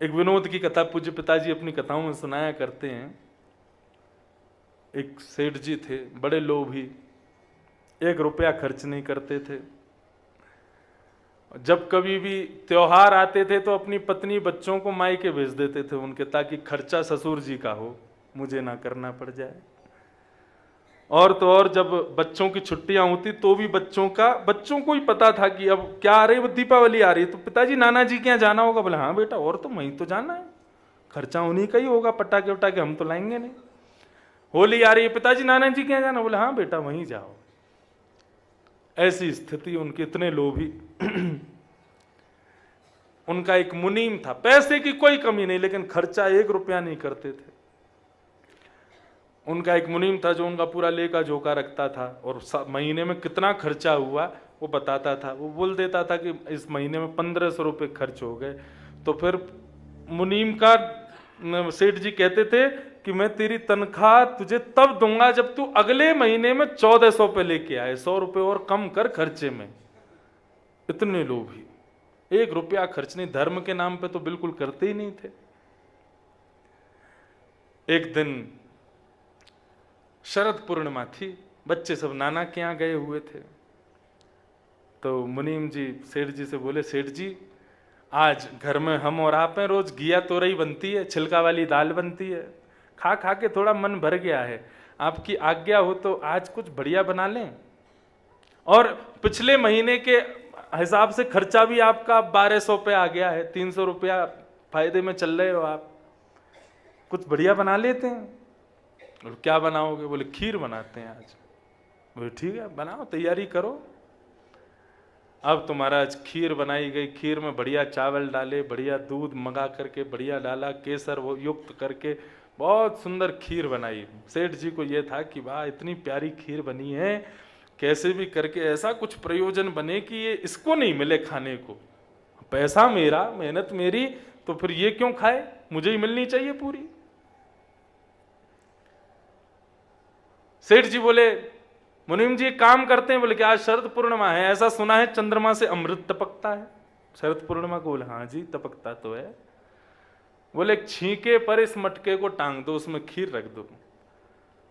एक विनोद की कथा पूज्य पिताजी अपनी कथाओं में सुनाया करते हैं। एक सेठ जी थे, बड़े लोभी, 1 रुपया खर्च नहीं करते थे। जब कभी भी त्योहार आते थे तो अपनी पत्नी बच्चों को मायके भेज देते थे उनके, ताकि खर्चा ससुर जी का हो, मुझे ना करना पड़ जाए। और तो और जब बच्चों की छुट्टियां होती तो भी बच्चों को ही पता था कि अब क्या आ रही है, दीपावली आ रही है, तो पिताजी नाना जी के यहाँ जाना होगा। बोले हाँ बेटा, और तो वहीं तो जाना है, खर्चा उन्हीं का ही होगा, पटाखे वटाखे हम तो लाएंगे नहीं। होली आ रही है, पिताजी नाना जी के यहाँ जाना। बोले हाँ बेटा वहीं जाओ। ऐसी स्थिति उनकी, इतने लोभी। उनका एक मुनीम था, पैसे की कोई कमी नहीं, लेकिन खर्चा 1 रुपया नहीं करते थे। उनका एक मुनीम था जो उनका पूरा लेखा जोखा रखता था, और महीने में कितना खर्चा हुआ वो बताता था। वो बोल देता था कि इस महीने में 1500 रुपये खर्च हो गए। तो फिर मुनीम का सेठ जी कहते थे कि मैं तेरी तनख्वाह तुझे तब दूंगा जब तू अगले महीने में 1400 पे लेके आए, 100 रुपये और कम कर खर्चे में। इतने लोभी, 1 रुपया खर्च नहीं, धर्म के नाम पे तो बिल्कुल करते ही नहीं थे। एक दिन शरद पूर्णिमा थी, बच्चे सब नाना के यहाँ गए हुए थे। तो मुनीम जी सेठ जी से बोले, सेठ जी आज घर में हम और आप हैं, रोज घिया तोरई बनती है, छिलका वाली दाल बनती है, खा खा के थोड़ा मन भर गया है, आपकी आज्ञा हो तो आज कुछ बढ़िया बना लें। और पिछले महीने के हिसाब से खर्चा भी आपका 1200 पे आ गया है, 300 रुपया फायदे में चल रहे हो आप, कुछ बढ़िया बना लेते हैं। और क्या बनाओगे? बोले खीर बनाते हैं आज। बोले ठीक है बनाओ, तैयारी करो। अब तुम्हारा आज खीर बनाई गई, खीर में बढ़िया चावल डाले, बढ़िया दूध मंगा करके बढ़िया डाला, केसर वो युक्त करके बहुत सुंदर खीर बनाई। सेठ जी को ये था कि वाह इतनी प्यारी खीर बनी है, कैसे भी करके ऐसा कुछ प्रयोजन बने कि ये इसको नहीं मिले खाने को, पैसा मेरा, मेहनत मेरी, तो फिर ये क्यों खाए, मुझे ही मिलनी चाहिए पूरी। सेठ जी बोले मुनीम जी काम करते हैं। बोले कि आज शरद पूर्णिमा है, ऐसा सुना है चंद्रमा से अमृत टपकता है शरद पूर्णिमा को। बोले हाँ जी टपकता तो है। बोले एक छींके पर इस मटके को टांग दो, उसमें खीर रख दो,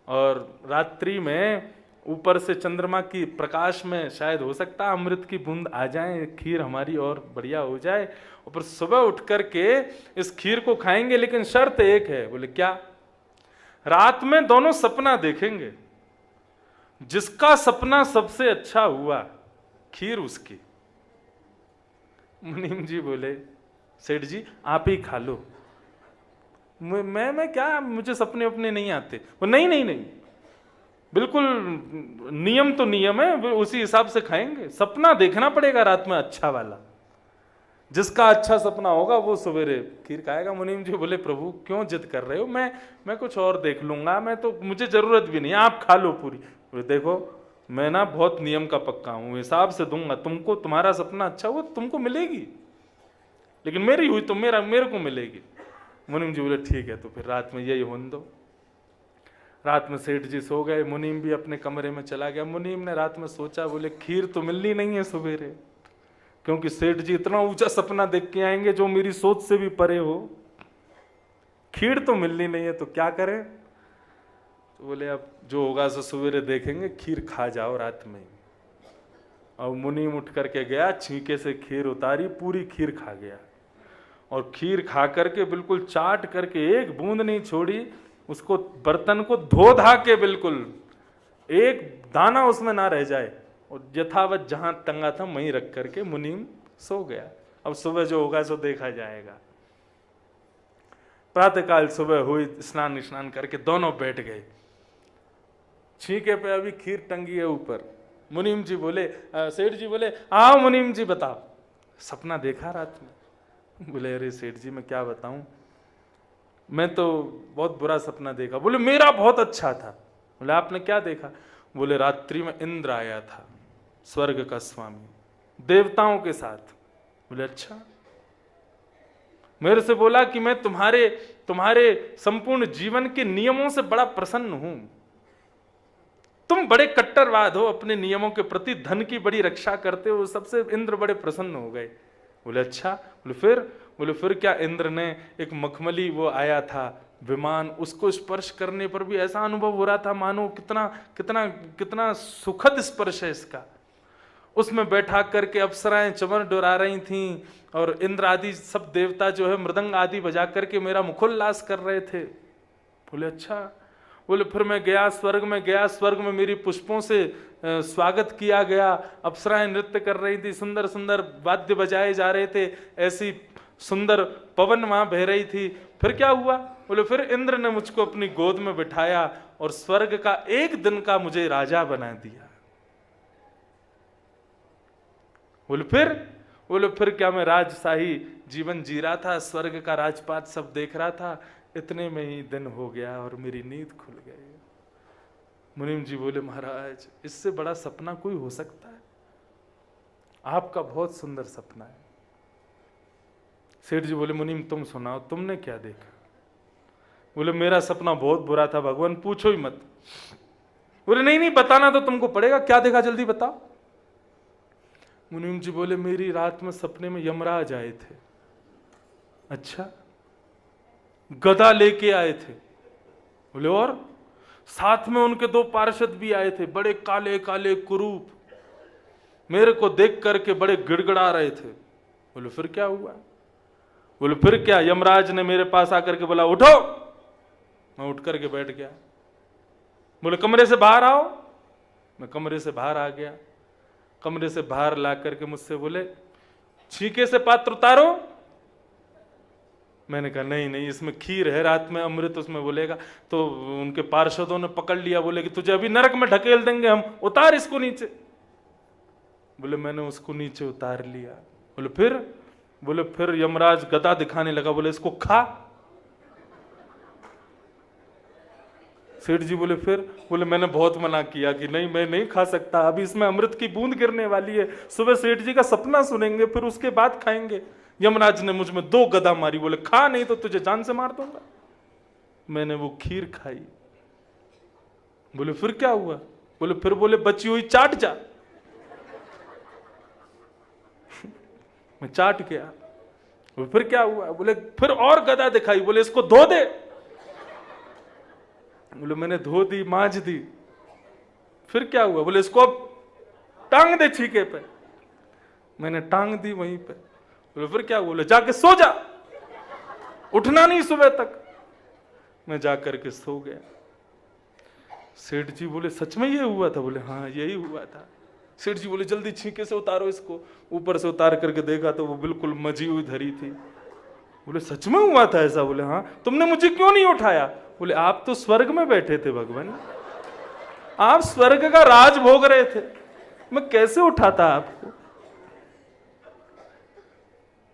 और रात्रि में ऊपर से चंद्रमा की प्रकाश में शायद हो सकता है अमृत की बूंद आ जाए, खीर हमारी और बढ़िया हो जाए, और फिर सुबह उठ करके इस खीर को खाएंगे, लेकिन शर्त एक है। बोले क्या? रात में दोनों सपना देखेंगे, जिसका सपना सबसे अच्छा हुआ खीर उसकी। मुनीम जी बोले सेठ जी आप ही खा लो। मैं क्या, मुझे सपने अपने नहीं आते। वो नहीं नहीं नहीं, बिल्कुल नियम तो नियम है, उसी हिसाब से खाएंगे, सपना देखना पड़ेगा रात में अच्छा वाला, जिसका अच्छा सपना होगा वो सवेरे खीर खाएगा। मुनीम जी बोले प्रभु क्यों जिद कर रहे हो, मैं कुछ और देख लूंगा, मैं तो, मुझे जरूरत भी नहीं, आप खा लो पूरी। बोले देखो मैं ना बहुत नियम का पक्का हूं, हिसाब से दूंगा तुमको, तुम्हारा सपना अच्छा हुआ तुमको मिलेगी, लेकिन मेरी हुई तो मेरे को मिलेगी। मुनीम जी बोले ठीक है, तो फिर रात में यही होने दो। रात में सेठ जी सो गए, मुनीम भी अपने कमरे में चला गया। मुनीम ने रात में सोचा, बोले खीर तो मिलनी नहीं है सवेरे, क्योंकि सेठ जी इतना ऊंचा सपना देख के आएंगे जो मेरी सोच से भी परे हो, खीर तो मिलनी नहीं है, तो क्या करें? तो बोले अब जो होगा सो सवेरे देखेंगे, खीर खा जाओ रात में। और मुनीम उठ करके गया, छींके से खीर उतारी, पूरी खीर खा गया, और खीर खा करके बिल्कुल चाट करके एक बूंद नहीं छोड़ी, उसको बर्तन को धो धा के बिल्कुल एक दाना उसमें ना रह जाए, और यथावत जहां टंगा था वहीं रख करके मुनीम सो गया। अब सुबह जो होगा सो देखा जाएगा। प्रातःकाल सुबह हुई, स्नान करके दोनों बैठ गए, छींके पे अभी खीर टंगी है ऊपर। मुनीम जी बोले, सेठ जी बोले आओ मुनीम जी बताओ, सपना देखा रात में? बोले अरे सेठ जी मैं क्या बताऊं, मैं तो बहुत बुरा सपना देखा। बोले मेरा बहुत अच्छा था। बोले आपने क्या देखा? बोले रात्रि में इंद्र आया था, स्वर्ग का स्वामी, देवताओं के साथ। बोले अच्छा। मेरे से बोला कि मैं तुम्हारे संपूर्ण जीवन के नियमों से बड़ा प्रसन्न हूं, तुम बड़े कट्टरवाद हो अपने नियमों के प्रति, धन की बड़ी रक्षा करते हो, सबसे इंद्र बड़े प्रसन्न हो गए। बोले अच्छा। बोले फिर? बोले फिर क्या, इंद्र ने एक मखमली वो आया था विमान, उसको स्पर्श करने पर भी ऐसा अनुभव हो रहा था मानो कितना कितना कितना सुखद स्पर्श है इसका। उसमें बैठा करके अप्सराएं चमर डोरा रही थीं और इंद्र आदि सब देवता जो है मृदंग आदि बजा करके मेरा मुखोल्लास कर रहे थे। बोले अच्छा। बोले फिर मैं गया स्वर्ग में, गया स्वर्ग में मेरी पुष्पों से स्वागत किया गया, अप्सराएं नृत्य कर रही थी, सुंदर सुंदर वाद्य बजाए जा रहे थे, ऐसी सुंदर पवन वहां बह रही थी। फिर क्या हुआ? बोले फिर इंद्र ने मुझको अपनी गोद में बिठाया और स्वर्ग का एक दिन का मुझे राजा बना दिया। बोले फिर क्या, मैं राजशाही जीवन जी रहा था, स्वर्ग का राजपाट सब देख रहा था, इतने में ही दिन हो गया और मेरी नींद खुल गई। मुनीम जी बोले महाराज इससे बड़ा सपना कोई हो सकता है? आपका बहुत सुंदर सपना है। सेठ जी बोले मुनीम तुम सुनाओ, तुमने क्या देखा? बोले मेरा सपना बहुत बुरा था भगवान, पूछो ही मत। बोले नहीं नहीं बताना तो तुमको पड़ेगा, क्या देखा जल्दी बताओ। मुनीम जी बोले मेरी रात में सपने में यमराज आए थे। अच्छा, गदा लेके आए थे। बोले और? साथ में उनके 2 पार्षद भी आए थे, बड़े काले काले कुरूप, मेरे को देख करके बड़े गिड़गिड़ा रहे थे। बोले फिर क्या हुआ? बोले फिर क्या, यमराज ने मेरे पास आकर के बोला उठो। मैं उठ करके बैठ गया। बोले कमरे से बाहर आओ। मैं कमरे से बाहर आ गया। कमरे से बाहर ला करके मुझसे बोले छींके से पात्र उतारो। मैंने कहा नहीं नहीं, इसमें खीर है, रात में अमृत उसमें बोलेगा। तो उनके पार्षदों ने पकड़ लिया, बोले कि तुझे अभी नरक में ढकेल देंगे हम, उतार इसको नीचे। बोले मैंने उसको नीचे उतार लिया। बोले फिर? बोले फिर यमराज गदा दिखाने लगा, बोले इसको खा। सेठ जी बोले फिर? बोले मैंने बहुत मना किया कि नहीं मैं नहीं खा सकता, अभी इसमें अमृत की बूंद गिरने वाली है, सुबह सेठ जी का सपना सुनेंगे फिर उसके बाद खाएंगे। यमराज ने मुझ में 2 गदा मारी, बोले खा नहीं तो तुझे जान से मार दूंगा। मैंने वो खीर खाई। बोले फिर क्या हुआ? बोले फिर बोले बची हुई चाट जा। मैं चाट गया। बोले फिर क्या हुआ? बोले फिर और गदा दिखाई, बोले इसको धो दे। बोले मैंने धो दी, मांज दी। फिर क्या हुआ? बोले इसको अब टांग दे छीके पे। मैंने टांग दी वहीं पे। बोले फिर क्या हुआ? बोले जाके सो जा, उठना नहीं सुबह तक। मैं जाकर के सो गया। सेठ जी बोले सच में ये हुआ था? बोले हाँ यही हुआ था। सेठ जी बोले जल्दी छीके से उतारो इसको। ऊपर से उतार करके देखा तो वो बिल्कुल मजी हुई धरी थी। बोले सच में हुआ था ऐसा? बोले हाँ। तुमने मुझे क्यों नहीं उठाया? बोले आप तो स्वर्ग में बैठे थे भगवान, आप स्वर्ग का राज भोग रहे थे, मैं कैसे उठाता आपको?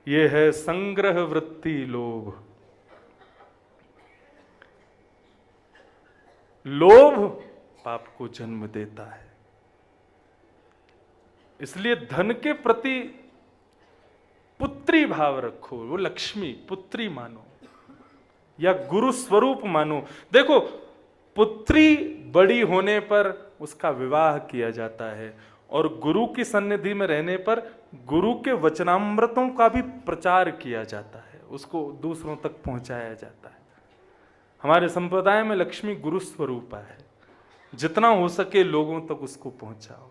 ये है संग्रह वृत्ति लोभ। लोभ पाप को जन्म देता है। इसलिए धन के प्रति पुत्री भाव रखो, वो लक्ष्मी पुत्री मानो या गुरु स्वरूप मानो। देखो पुत्री बड़ी होने पर उसका विवाह किया जाता है और गुरु की सन्निधि में रहने पर गुरु के वचनामृतों का भी प्रचार किया जाता है, उसको दूसरों तक पहुंचाया जाता है। हमारे संप्रदाय में लक्ष्मी गुरु स्वरूपा है, जितना हो सके लोगों तक उसको पहुंचाओ।